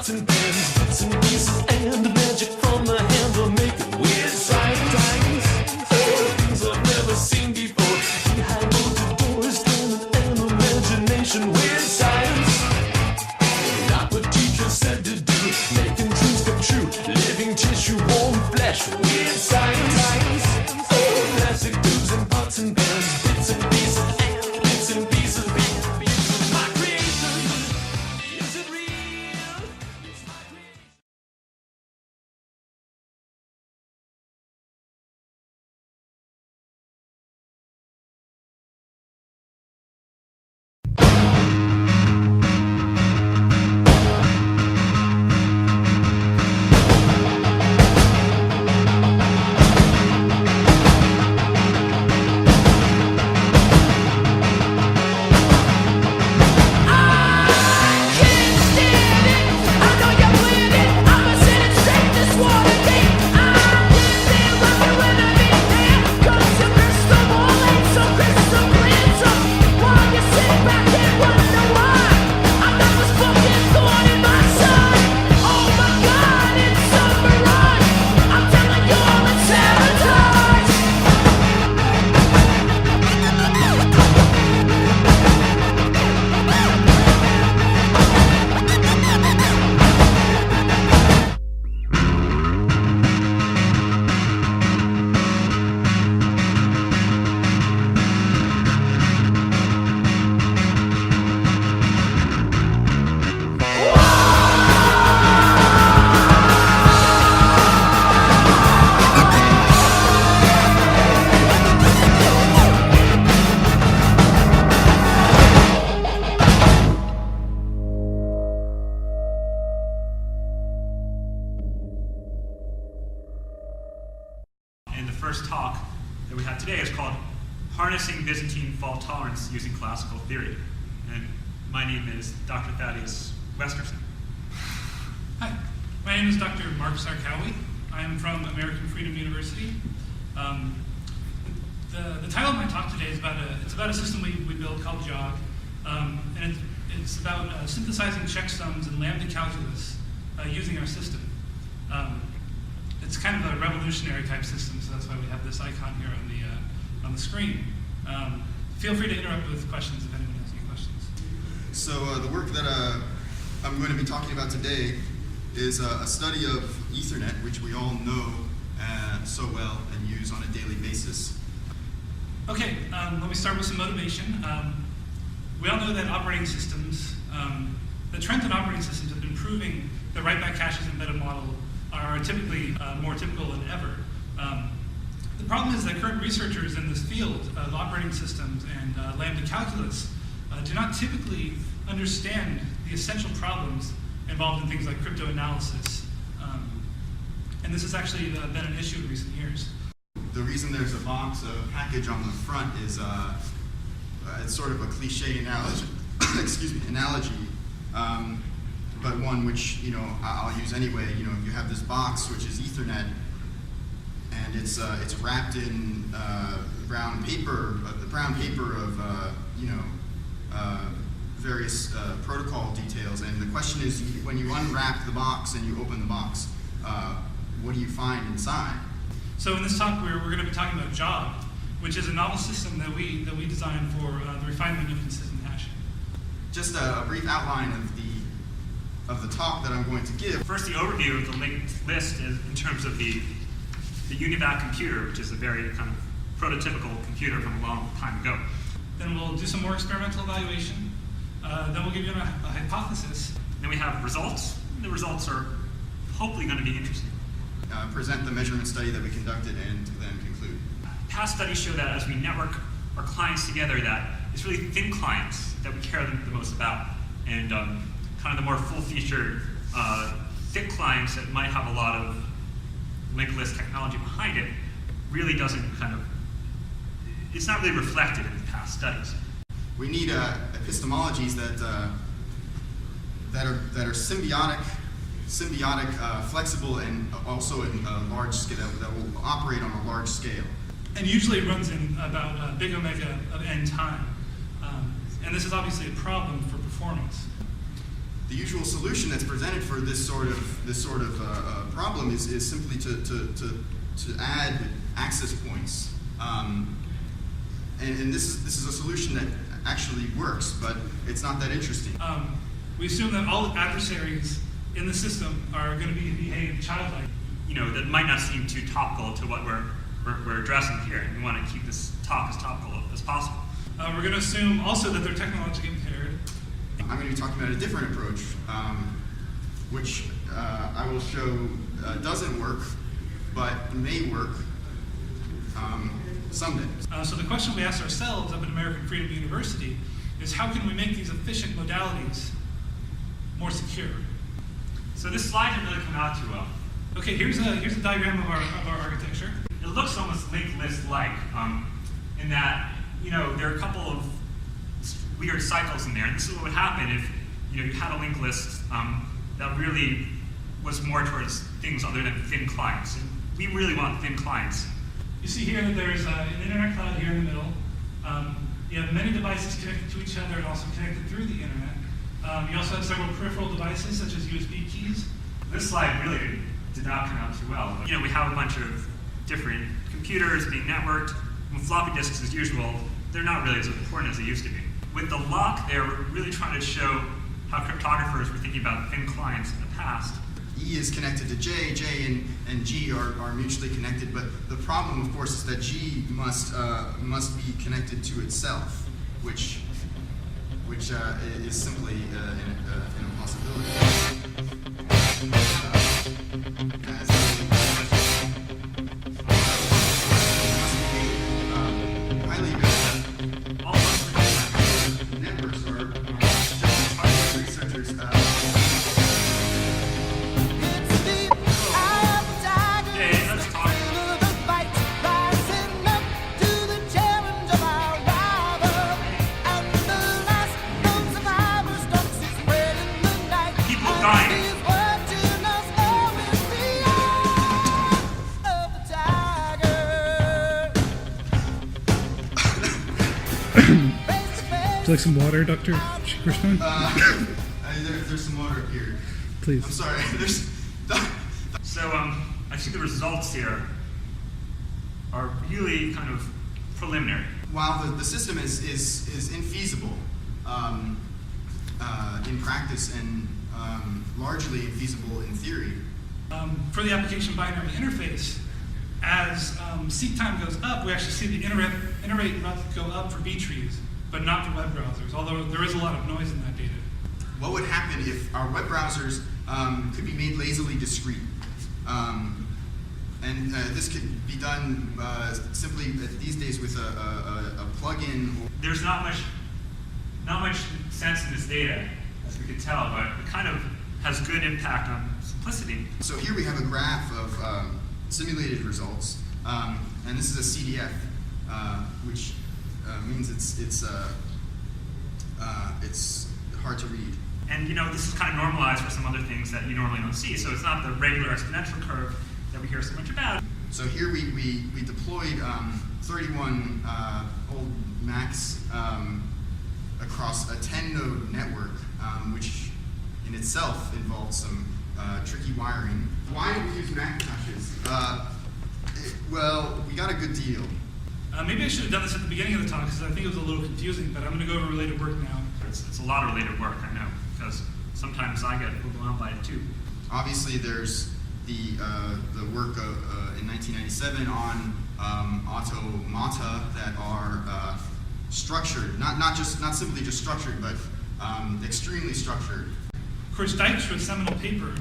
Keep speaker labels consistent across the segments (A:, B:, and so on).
A: pots and pans, bits and pieces, and magic from the hand of making weird signs. Things I've never seen before. Behind closed doors, and an imagination. Weird science. Not what teachers said to do. Making dreams come true. Living tissue, warm flesh. Weird science. Plastic tubes and pots and pans, bits and pieces, and bits and pieces. My creation, is it real? It's my creation.
B: And the first talk that we have today is called Harnessing Byzantine Fault Tolerance Using Classical Theory. And my name is Dr. Thaddeus Westerson.
C: Hi, my name is Dr. Mark Sarkawi. I am from American Freedom University. The title of my talk today is about a system we built called JOG, and it's about synthesizing checksums and lambda calculus using our system. It's kind of a revolutionary type system, so that's why we have this icon here on the screen. Feel free to interrupt with questions if anyone has any questions.
D: So the work that I'm going to be talking about today is a study of Ethernet, which we all know so well and use on a daily basis.
C: Okay, let me start with some motivation. We all know that operating systems, the trends in operating systems have been proving that write-back caches embedded model are typically more typical than ever. The problem is that current researchers in this field of operating systems and lambda calculus do not typically understand the essential problems involved in things like cryptoanalysis. And this has actually been an issue in recent years.
D: The reason there's a box, a package on the front is it's sort of a cliche analogy, but one which I'll use anyway. You have this box which is Ethernet, and it's wrapped in brown paper, the brown paper of various protocol details. And the question is, when you unwrap the box and you open the box, what do you find inside?
C: So in this talk, we're going to be talking about JOG, which is a novel system that we designed for the refinement of consistent hashing.
D: Just a brief outline of the talk that I'm going to give.
B: First, the overview of the linked list is in terms of the UNIVAC computer, which is a very kind of prototypical computer from a long time ago.
C: Then we'll do some more experimental evaluation. Then we'll give you a hypothesis.
B: Then we have results. The results are hopefully going to be interesting.
D: Present the measurement study that we conducted, and then conclude.
B: Past studies show that as we network our clients together, that it's really thin clients that we care the most about, and kind of the more full-featured thick clients that might have a lot of linked list technology behind it really doesn't it's not really reflected in the past studies.
D: We need epistemologies that are symbiotic, flexible, and also in a large scale, that will operate on a large scale.
C: And usually it runs in about big omega of n time. And this is obviously a problem for performance.
D: the usual solution that's presented for this sort of problem is simply to add access points, and this is a solution that actually works, but it's not that interesting.
C: We assume that all adversaries in the system are going to behave childlike.
B: You know, that might not seem too topical to what we're addressing here. And we want to keep this talk as topical as possible.
C: We're going to assume also that they're technologically impaired.
D: I'm going to be talking about a different approach, which I will show doesn't work, but may work someday.
C: So the question we asked ourselves up at American Freedom University is, how can we make these efficient modalities more secure?
B: So this slide didn't really come out too well.
C: Okay, here's a diagram of our architecture.
B: It looks almost linked list-like, in that, you know, there are a couple of weird cycles in there, and this is what would happen if, you know, you had a linked list that really was more towards things other than thin clients. And we really want thin clients.
C: You see here that there's an internet cloud here in the middle. You have many devices connected to each other and also connected through the internet. You also have several peripheral devices such as USB keys.
B: This slide really did not come out too well. You know, we have a bunch of different computers being networked. With floppy disks, as usual, they're not really as important as they used to be. With the lock, they're really trying to show how cryptographers were thinking about thin clients in the past.
D: E is connected to J, J and G are mutually connected, but the problem, of course, is that G must be connected to itself, which is simply an impossibility. Highly good.
B: All those
D: Networks are just researchers.
B: Okay, let's talk. People dying.
C: Would you like some water, Dr. Chickerstone?
D: There's some water up here.
C: Please.
D: I'm sorry. There's.
B: So I think the results here are really kind of preliminary.
D: While the system is infeasible in practice and largely infeasible in theory,
C: For the application binary interface, as seek time goes up, we actually see the iterate route go up for B trees, but not for web browsers, although there is a lot of noise in that data.
D: what would happen if our web browsers could be made lazily discrete? And this could be done simply these days with a plugin.
B: There's not much sense in this data, as we could tell, but it kind of has good impact on simplicity.
D: So here we have a graph of simulated results, and this is a CDF, which means it's hard to read.
B: And you know, this is kind of normalized for some other things that you normally don't see. So it's not the regular exponential curve that we hear so much about.
D: So here we deployed 31 old Macs across a 10-node network, which in itself involves some tricky wiring. Why did we use Macintoshes? Well, we got a good deal.
C: Maybe I should have done this at the beginning of the talk because I think it was a little confusing, but I'm going to go over related work now.
B: It's a lot of related work, I know, because sometimes I get overwhelmed by it too.
D: Obviously, there's the work in 1997 on automata that are structured, not simply just structured, but extremely structured.
C: Of course, Dijkstra, a seminal paper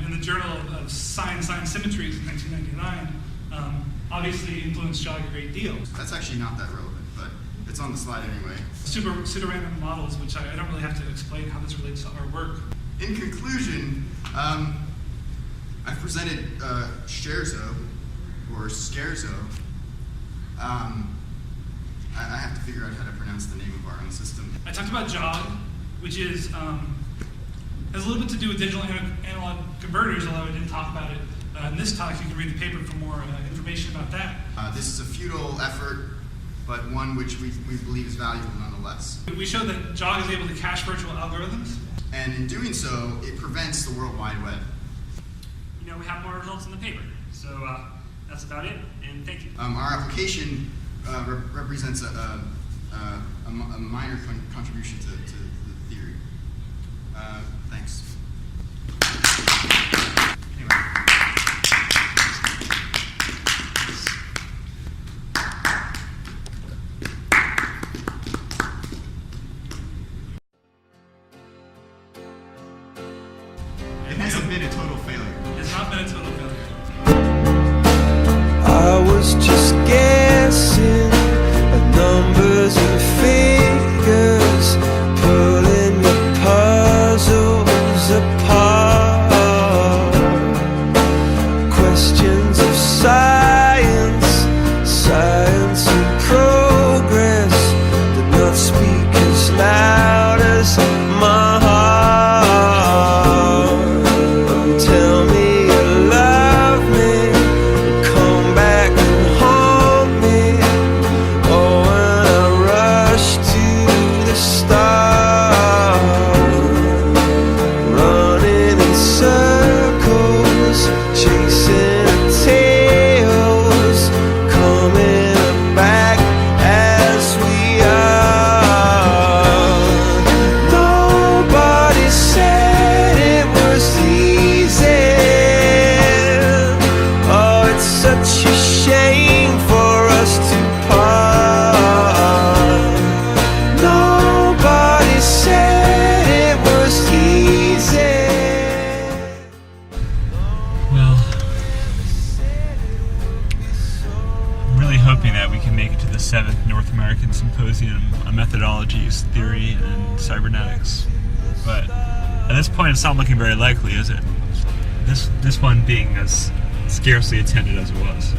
C: in the Journal of Sign Symmetries in 1999, obviously influenced JOG a great deal.
D: That's actually not that relevant, but it's on the slide anyway.
C: Pseudorandom models, which I don't really have to explain how this relates to our work.
D: In conclusion, I've presented Scherzo, or Scherzo. I have to figure out how to pronounce the name of our own system.
C: I talked about JOG, which is has a little bit to do with digital analog converters, although I didn't talk about it in this talk. You can read the paper for more information about that.
D: This is a futile effort, but one which we believe is valuable nonetheless.
C: We showed that JOG is able to cache virtual algorithms.
D: And in doing so, it prevents the World Wide Web.
B: You know, we have more results in the paper. So that's about it, and thank you.
D: Our application represents a minor contribution to the theory. Thanks.
B: Anyway.
D: It hasn't been a total failure.
C: It's not been a total failure.
A: I was just guessing at numbers and figures, pulling the puzzles apart. Questions of science, science and progress did not speak as loud as my heart. Tell me you love me, come back and haunt me. Oh, when I rush to the start, running in circles, chasing our tails, coming back as we are. Nobody said it was easy. Oh, it's such a shame for us to part. Nobody said it was easy.
B: Well, I'm really hoping that we can make it to the 7th North American Symposium on Methodologies, Theory, and Cybernetics. But at this point, it's not looking very likely, is it? This one being as scarcely attended as it was.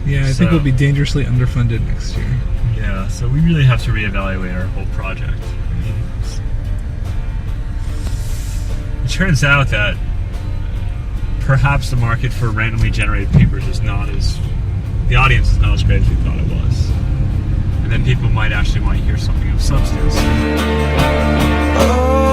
E: Yeah, I think
B: So-
E: we'll be dangerously underfunded next year.
B: Yeah, so we really have to reevaluate our whole project. It turns out that perhaps the market for randomly generated papers is not as, the audience is not as great as we thought it was. And then people might actually want to hear something of substance.
A: Oh,